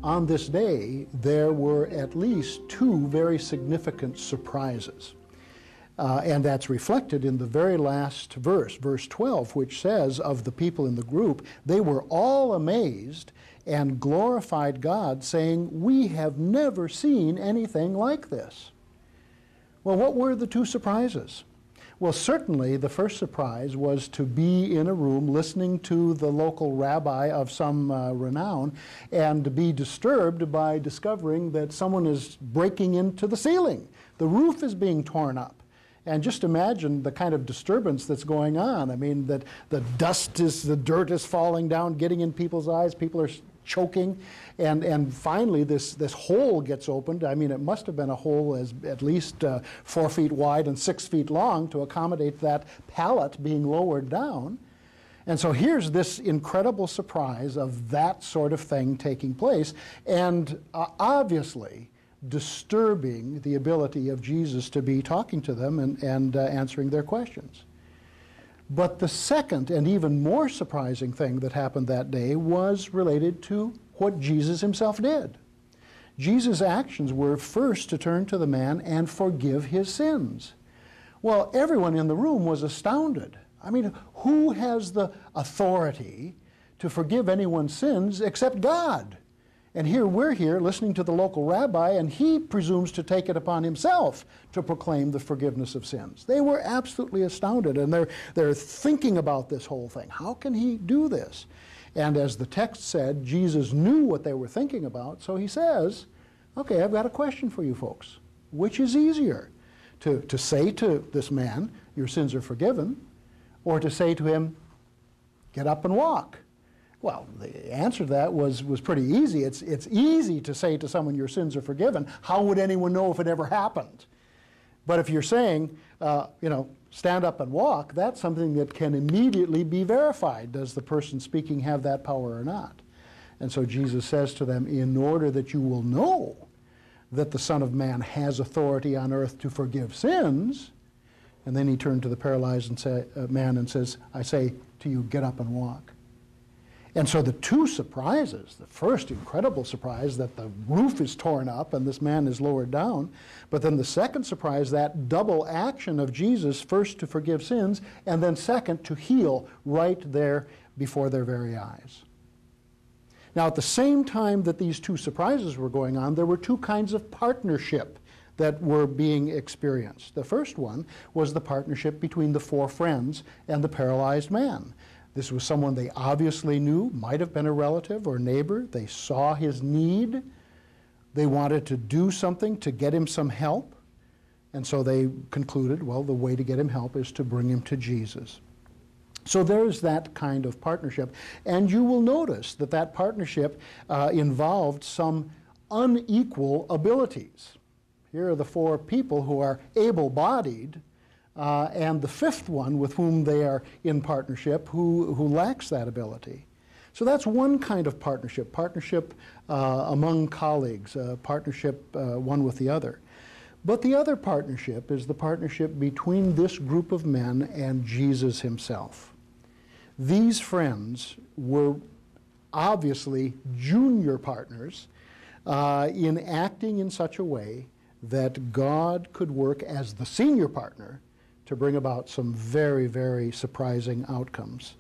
on this day, there were at least two very significant surprises. And that's reflected in the very last verse, verse 12, which says of the people in the group, they were all amazed and glorified God, saying, "We have never seen anything like this." Well, what were the two surprises? Well, certainly the first surprise was to be in a room listening to the local rabbi of some renown and to be disturbed by discovering that someone is breaking into the ceiling. The roof is being torn up. And just imagine the kind of disturbance that's going on. I mean, that the dirt is falling down, getting in people's eyes, people are choking, and finally this hole gets opened. I mean, it must have been a hole at least 4 feet wide and 6 feet long to accommodate that pallet being lowered down. And so here's this incredible surprise of that sort of thing taking place, and obviously disturbing the ability of Jesus to be talking to them and answering their questions. But the second and even more surprising thing that happened that day was related to what Jesus himself did. Jesus' actions were first to turn to the man and forgive his sins. Well, everyone in the room was astounded. I mean, who has the authority to forgive anyone's sins except God? And here we're here listening to the local rabbi, and he presumes to take it upon himself to proclaim the forgiveness of sins. They were absolutely astounded, and they're thinking about this whole thing. How can he do this? And as the text said, Jesus knew what they were thinking about, so he says, okay, I've got a question for you folks. Which is easier, to say to this man, your sins are forgiven, or to say to him, get up and walk? Well, the answer to that was pretty easy. It's easy to say to someone, your sins are forgiven. How would anyone know if it ever happened? But if you're saying, stand up and walk, that's something that can immediately be verified. Does the person speaking have that power or not? And so Jesus says to them, in order that you will know that the Son of Man has authority on earth to forgive sins, and then he turned to the paralyzed man and says, I say to you, get up and walk. And so the two surprises, the first incredible surprise that the roof is torn up and this man is lowered down, but then the second surprise, that double action of Jesus, first to forgive sins, and then second to heal right there before their very eyes. Now, at the same time that these two surprises were going on, there were two kinds of partnership that were being experienced. The first one was the partnership between the four friends and the paralyzed man. This was someone they obviously knew, might have been a relative or neighbor. They saw his need. They wanted to do something to get him some help. And so they concluded, well, the way to get him help is to bring him to Jesus. So there's that kind of partnership. And you will notice that that partnership involved some unequal abilities. Here are the four people who are able-bodied, and the fifth one with whom they are in partnership who lacks that ability. So that's one kind of partnership, among colleagues, partnership one with the other. But the other partnership is the partnership between this group of men and Jesus himself. These friends were obviously junior partners in acting in such a way that God could work as the senior partner to bring about some very, very surprising outcomes.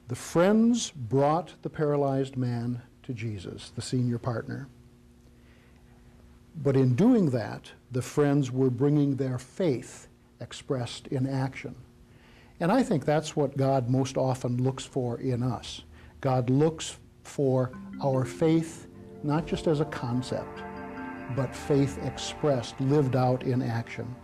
The friends brought the paralyzed man to Jesus, the senior partner. But in doing that, the friends were bringing their faith expressed in action. And I think that's what God most often looks for in us. God looks for our faith, not just as a concept, but faith expressed, lived out in action.